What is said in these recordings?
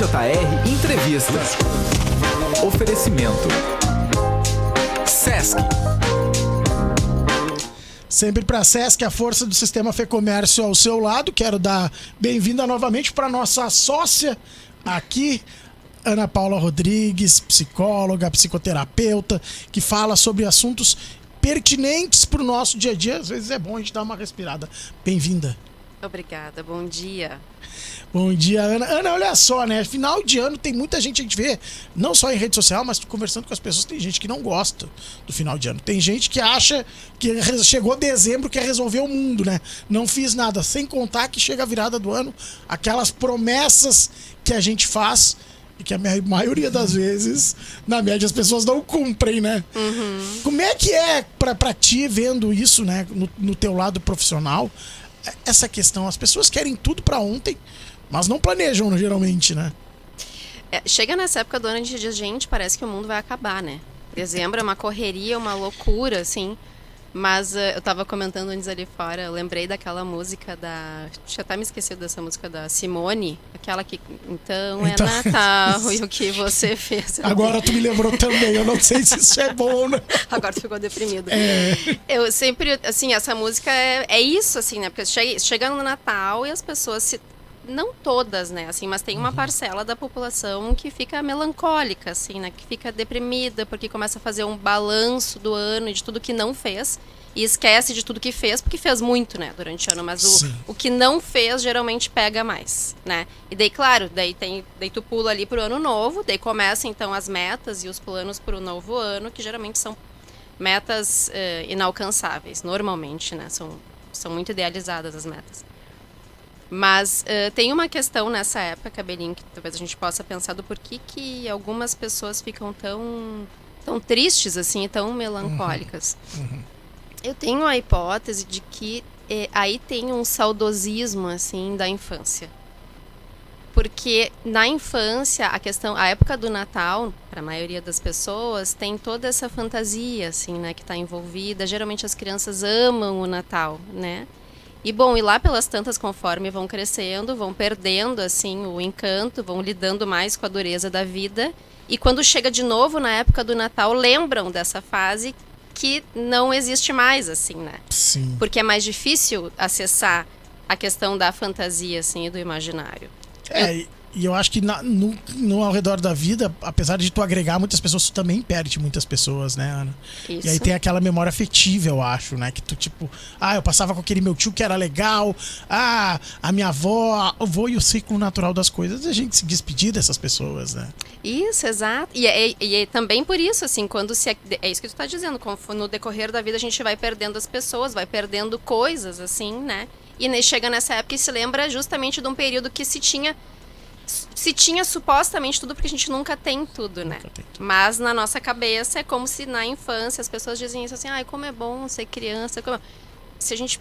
CJR Entrevista. Oferecimento Sesc. Sempre para a Sesc, a força do sistema Fê Comércio ao seu lado. Quero dar bem-vinda novamente para nossa sócia aqui, Ana Paula Rodrigues, psicóloga, psicoterapeuta, que fala sobre assuntos pertinentes para o nosso dia a dia. Às vezes é bom a gente dar uma respirada. Bem-vinda. Obrigada, bom dia. Bom dia, Ana. Ana, olha só, né? Final de ano tem muita gente, a gente vê, não só em rede social, mas conversando com as pessoas, tem gente que não gosta do final de ano. Tem gente que acha que chegou dezembro, quer resolver o mundo, né? Não fiz nada, sem contar que chega a virada do ano, aquelas promessas que a gente faz e que a maioria das vezes, na média, as pessoas não cumprem, né? Uhum. Como é que é pra ti, vendo isso, né, no teu lado profissional, essa questão? As pessoas querem tudo pra ontem, mas não planejam, geralmente, né? Chega nessa época do ano, a gente diz, gente, parece que o mundo vai acabar, né? Dezembro é uma correria, uma loucura, assim. Mas eu tava comentando antes ali fora, eu lembrei daquela música da... Tinha até me esquecido dessa música da Simone, aquela que... Então é Natal, e o que você fez? Agora tu me lembrou também, eu não sei se isso é bom, né? Agora tu ficou deprimido. Eu sempre, assim, essa música é isso, assim, né? Porque chega no Natal e as pessoas se... Não todas, né, assim, mas tem uma parcela da população que fica melancólica, assim, né, que fica deprimida porque começa a fazer um balanço do ano e de tudo que não fez e esquece de tudo que fez, porque fez muito, né, durante o ano, mas o que não fez geralmente pega mais, né, e daí, claro, daí tu pula ali pro ano novo, daí começa então as metas e os planos pro novo ano, que geralmente são metas inalcançáveis, normalmente, né, são muito idealizadas as metas. Mas tem uma questão nessa época, Cabelinho, que talvez a gente possa pensar do porquê que algumas pessoas ficam tão tristes, assim, tão melancólicas. Uhum. Eu tenho a hipótese de que aí tem um saudosismo, assim, da infância. Porque na infância, a época do Natal, para a maioria das pessoas, tem toda essa fantasia, assim, né, que está envolvida. Geralmente as crianças amam o Natal, né? E bom, e lá pelas tantas, conforme vão crescendo, vão perdendo, assim, o encanto, vão lidando mais com a dureza da vida. E quando chega de novo na época do Natal, lembram dessa fase que não existe mais, assim, né? Sim. Porque é mais difícil acessar a questão da fantasia, assim, e do imaginário. E eu acho que no ao redor da vida, apesar de tu agregar muitas pessoas, tu também perde muitas pessoas, né, Ana? Isso. E aí tem aquela memória afetiva, eu acho, né? Que tu, tipo, eu passava com aquele meu tio que era legal, a minha avó, o vô, e o ciclo natural das coisas, a gente se despedir dessas pessoas, né? Isso, exato. E é também por isso, assim, é isso que tu tá dizendo, no decorrer da vida a gente vai perdendo as pessoas, vai perdendo coisas, assim, né? E chega nessa época e se lembra justamente de um período que se tinha supostamente tudo, porque a gente nunca tem tudo, né? Mas na nossa cabeça é como se na infância as pessoas dizem isso assim, como é bom ser criança.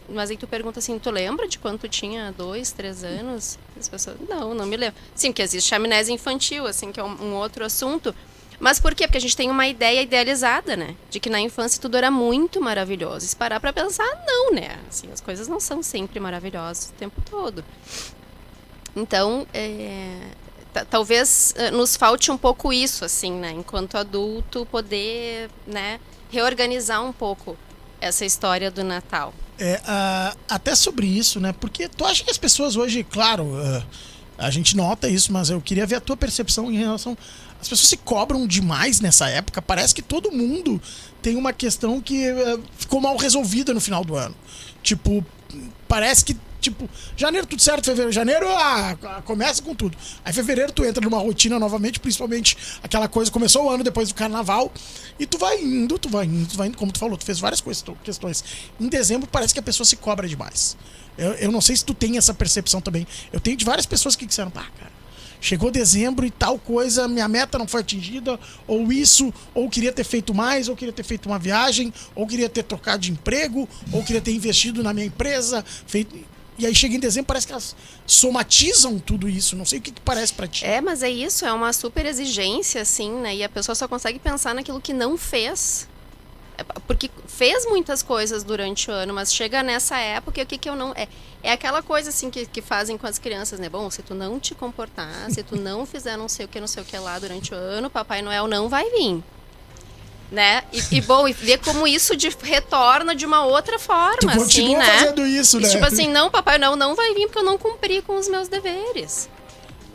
Mas aí tu pergunta assim, tu lembra de quando tu tinha 2, 3 anos? As pessoas, não me lembro. Sim, porque existe a amnésia infantil, assim, que é um outro assunto. Mas por quê? Porque a gente tem uma ideia idealizada, né? De que na infância tudo era muito maravilhoso. E se parar pra pensar, não, né? Assim, as coisas não são sempre maravilhosas o tempo todo. Então, talvez nos falte um pouco isso, assim, né? Enquanto adulto, poder, né, reorganizar um pouco essa história do Natal. Até sobre isso, né? Porque tu acha que as pessoas hoje, claro, a gente nota isso, mas eu queria ver a tua percepção em relação... As pessoas se cobram demais nessa época. Parece que todo mundo tem uma questão que ficou mal resolvida no final do ano. Tipo, parece que janeiro tudo certo, fevereiro, janeiro, começa com tudo. Aí fevereiro tu entra numa rotina novamente, principalmente aquela coisa, começou o ano depois do carnaval, e tu vai indo, como tu falou, tu fez várias questões. Em dezembro parece que a pessoa se cobra demais. Eu não sei se tu tem essa percepção também. Eu tenho de várias pessoas que disseram, cara, chegou dezembro e tal coisa, minha meta não foi atingida, ou queria ter feito mais, ou queria ter feito uma viagem, ou queria ter trocado de emprego, ou queria ter investido na minha empresa, E aí chega em dezembro, parece que elas somatizam tudo isso. Não sei o que parece pra ti. Mas é isso, é uma super exigência, assim, né? E a pessoa só consegue pensar naquilo que não fez. Porque fez muitas coisas durante o ano, mas chega nessa época e o que eu não... É aquela coisa assim que fazem com as crianças, né? Bom, se tu não te comportar, se tu não fizer não sei o que lá durante o ano, Papai Noel não vai vir. Né? E ver como isso retorna de uma outra forma, Tu assim, continua né? fazendo isso, né? E, tipo assim, não, Papai Noel não vai vir porque eu não cumpri com os meus deveres.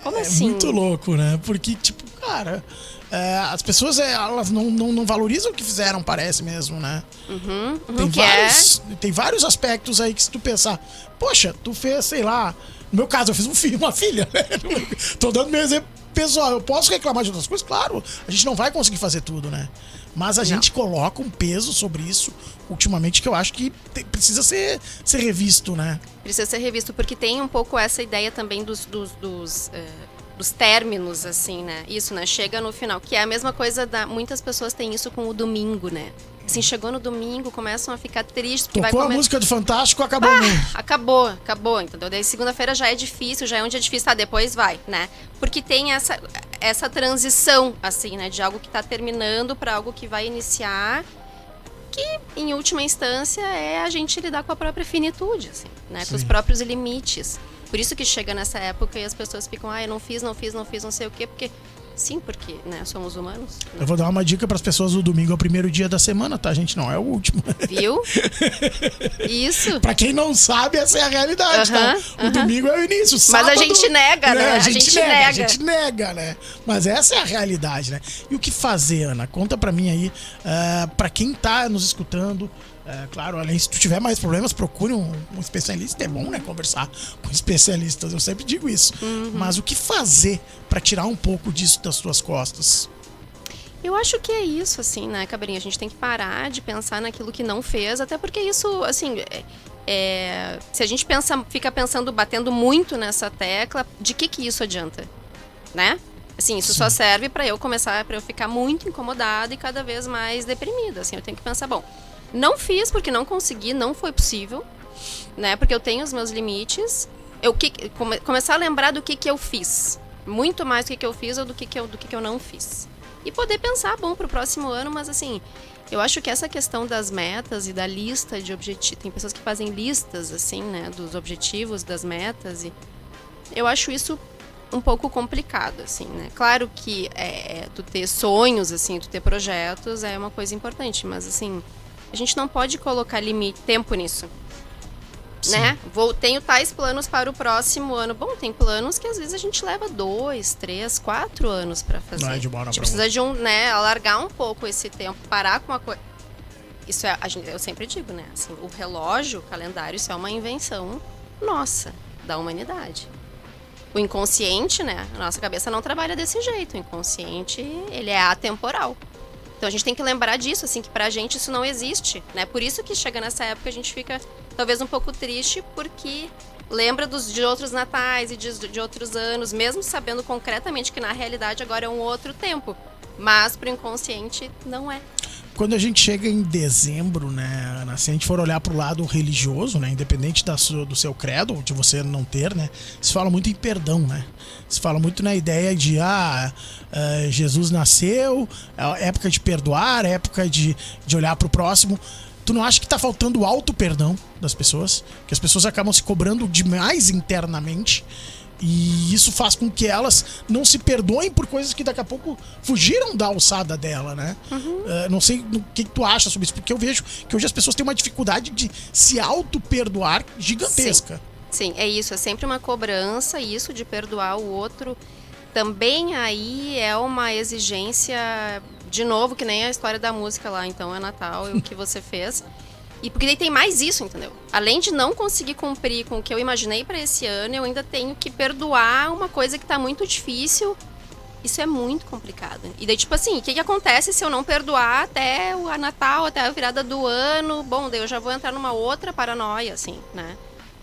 Como assim? É muito louco, né? Porque, tipo, cara, as pessoas, elas não valorizam o que fizeram, parece mesmo, né? Tem vários aspectos aí que se tu pensar, poxa, tu fez, sei lá, no meu caso, eu fiz um filho, uma filha, né? Tô dando meu exemplo pessoal, eu posso reclamar de outras coisas? Claro, a gente não vai conseguir fazer tudo, né? Mas a gente coloca um peso sobre isso ultimamente que eu acho que precisa ser revisto, né? Precisa ser revisto, porque tem um pouco essa ideia também dos términos, assim, né? Isso, né? Chega no final, que é a mesma coisa muitas pessoas têm isso com o domingo, né? Assim, chegou no domingo, começam a ficar tristes. Tocou a música do Fantástico, acabou o mundo. Acabou, entendeu? Daí segunda-feira já é difícil, já é um dia difícil, tá, depois vai, né? Porque tem essa transição, assim, né? De algo que tá terminando para algo que vai iniciar, que, em última instância, é a gente lidar com a própria finitude, assim, né? Com os próprios limites. Por isso que chega nessa época e as pessoas ficam, eu não fiz, não sei o quê, porque... Sim, porque, né, somos humanos. Eu vou dar uma dica para as pessoas: o domingo é o primeiro dia da semana, tá, gente? Não é o último. Viu? Isso. Pra quem não sabe, essa é a realidade, tá? O domingo é o início, sábado... Mas a gente nega, né? A gente nega, né? Mas essa é a realidade, né? E o que fazer, Ana? Conta pra mim aí, pra quem tá nos escutando... claro, além, se tu tiver mais problemas, procure um especialista. É bom, né, conversar com especialistas, eu sempre digo isso. Mas o que fazer pra tirar um pouco disso das tuas costas? Eu acho que é isso, assim, né, Cabrinha? A gente tem que parar de pensar naquilo que não fez, até porque isso, assim, se a gente fica pensando, batendo muito nessa tecla, de que isso adianta, né? Assim, isso só serve pra eu ficar muito incomodada e cada vez mais deprimida, assim. Eu tenho que pensar, bom, não fiz porque não consegui, não foi possível, né? Porque eu tenho os meus limites. Começar a lembrar do que eu fiz. Muito mais do que eu fiz ou do que eu não fiz. E poder pensar, bom, pro próximo ano, mas assim, eu acho que essa questão das metas e da lista de objetivos... Tem pessoas que fazem listas, assim, né? Dos objetivos, das metas. E eu acho isso um pouco complicado, assim, né? Claro que tu ter sonhos, assim, tu ter projetos é uma coisa importante, mas assim... A gente não pode colocar tempo nisso, né? Tenho tais planos para o próximo ano. Bom, tem planos que às vezes a gente leva 2, 3, 4 anos para fazer. Não é de a gente precisa de alargar um pouco esse tempo, parar com uma coisa. Isso eu sempre digo, né? Assim, o relógio, o calendário, isso é uma invenção nossa, da humanidade. O inconsciente, né? A nossa cabeça não trabalha desse jeito. O inconsciente, ele é atemporal. Então a gente tem que lembrar disso, assim, que pra gente isso não existe, né? Por isso que chega nessa época a gente fica talvez um pouco triste, porque lembra de outros natais e de outros anos, mesmo sabendo concretamente que na realidade agora é um outro tempo. Mas pro inconsciente não é. Quando a gente chega em dezembro, né, Ana, se a gente for olhar pro lado religioso, né, independente do seu credo, ou de você não ter, né, se fala muito em perdão, né? Se fala muito na ideia de, Jesus nasceu, é época de perdoar, é época de olhar pro próximo. Tu não acha que tá faltando auto-perdão das pessoas? Que as pessoas acabam se cobrando demais internamente, e isso faz com que elas não se perdoem por coisas que daqui a pouco fugiram da alçada dela, né? Não sei o que tu acha sobre isso, porque eu vejo que hoje as pessoas têm uma dificuldade de se auto-perdoar gigantesca. Sim, é isso. É sempre uma cobrança, isso de perdoar o outro. Também aí é uma exigência, de novo, que nem a história da música lá, então é Natal, e o que você fez. E porque daí tem mais isso, entendeu? Além de não conseguir cumprir com o que eu imaginei para esse ano, eu ainda tenho que perdoar uma coisa que tá muito difícil. Isso é muito complicado. E daí, tipo assim, o que acontece se eu não perdoar até o Natal, até a virada do ano? Bom, daí eu já vou entrar numa outra paranoia, assim, né?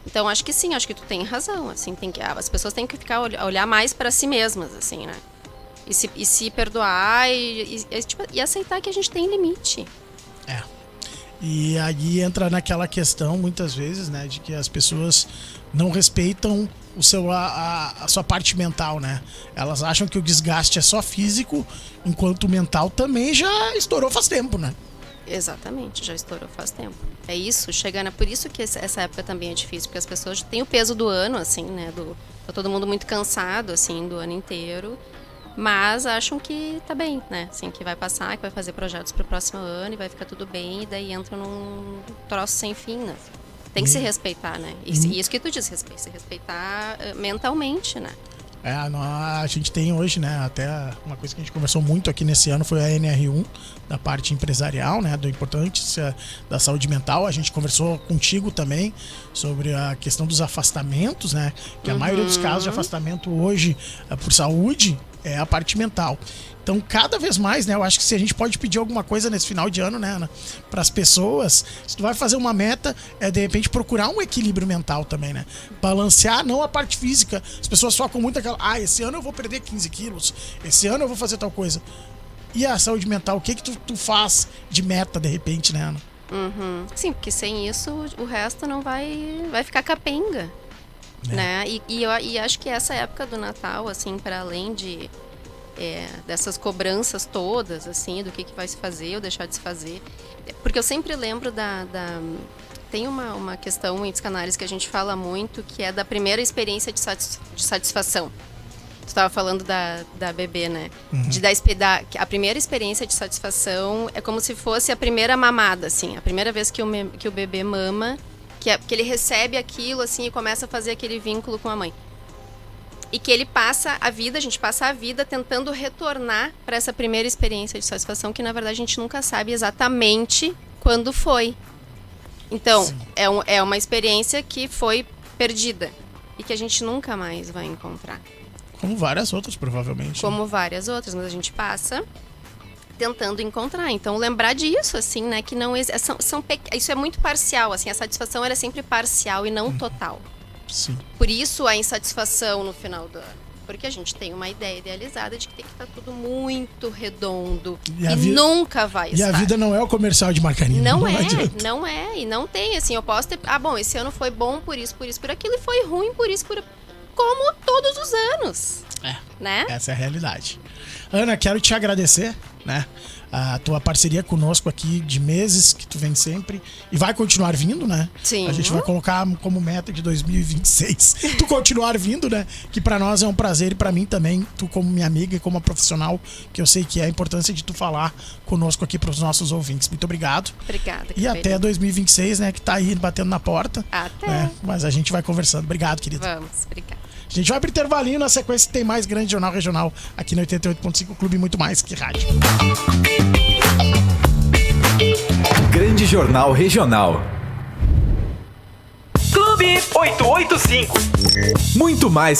Então, acho que sim, acho que tu tem razão, assim, as pessoas têm que olhar mais para si mesmas, assim, né? E se perdoar e aceitar que a gente tem limite. E aí entra naquela questão, muitas vezes, né, de que as pessoas não respeitam a sua parte mental, né? Elas acham que o desgaste é só físico, enquanto o mental também já estourou faz tempo, né? Exatamente, já estourou faz tempo. É isso, por isso que essa época também é difícil, porque as pessoas têm o peso do ano, assim, né? Tá todo mundo muito cansado, assim, do ano inteiro, mas acham que tá bem, né? Assim, que vai passar, que vai fazer projetos pro próximo ano e vai ficar tudo bem, e daí entra num troço sem fim, né? Tem que se respeitar, né? E isso que tu disse, se respeitar mentalmente, né? A gente tem hoje, né, até uma coisa que a gente conversou muito aqui nesse ano foi a NR1, da parte empresarial, né, do importância da saúde mental. A gente conversou contigo também sobre a questão dos afastamentos, né, que a maioria dos casos de afastamento hoje por saúde é a parte mental. Então, cada vez mais, né, eu acho que se a gente pode pedir alguma coisa nesse final de ano, né, Ana, para as pessoas, se tu vai fazer uma meta, de repente procurar um equilíbrio mental também, né? Balancear, não a parte física. As pessoas focam muito aquela, esse ano eu vou perder 15 quilos, esse ano eu vou fazer tal coisa. E a saúde mental, o que tu faz de meta, de repente, né, Ana? Sim, porque sem isso, o resto não vai ficar capenga, né? E acho que essa época do Natal, assim, para além dessas cobranças todas, assim, do que vai se fazer ou deixar de se fazer. Porque eu sempre lembro tem uma questão em psicanálise que a gente fala muito, que é da primeira experiência de satisfação. Tu estava falando da bebê, né? A primeira experiência de satisfação é como se fosse a primeira mamada, assim. A primeira vez que o bebê mama, que ele recebe aquilo, assim, e começa a fazer aquele vínculo com a mãe. E que a gente passa a vida tentando retornar para essa primeira experiência de satisfação, que na verdade a gente nunca sabe exatamente quando foi. Então, é uma experiência que foi perdida e que a gente nunca mais vai encontrar. Como várias outras, provavelmente. Como várias outras, mas a gente passa tentando encontrar. Então, lembrar disso, assim, né, que não isso é muito parcial, assim, a satisfação ela é sempre parcial e não total. Sim. Por isso a insatisfação no final do ano. Porque a gente tem uma ideia idealizada de que tem que estar tudo muito redondo. E nunca vai estar. E a vida não é o comercial de margarina. Não é. E não tem, assim, eu posso ter... esse ano foi bom por isso, por aquilo. E foi ruim por isso, como todos os anos. Né? Essa é a realidade. Ana, quero te agradecer, né? A tua parceria conosco aqui de meses, que tu vem sempre e vai continuar vindo, né? Sim. A gente vai colocar como meta de 2026 tu continuar vindo, né? Que pra nós é um prazer e pra mim também, tu como minha amiga e como uma profissional, que eu sei que é a importância de tu falar conosco aqui pros nossos ouvintes. Muito obrigado. Obrigada. E até 2026, né? Que tá aí batendo na porta. Até. Né? Mas a gente vai conversando. Obrigado, querida. Vamos, obrigada. A gente vai pro intervalinho, na sequência tem mais Grande Jornal Regional aqui no 88.5 Clube, muito mais que rádio. Grande Jornal Regional. Clube 885. Muito mais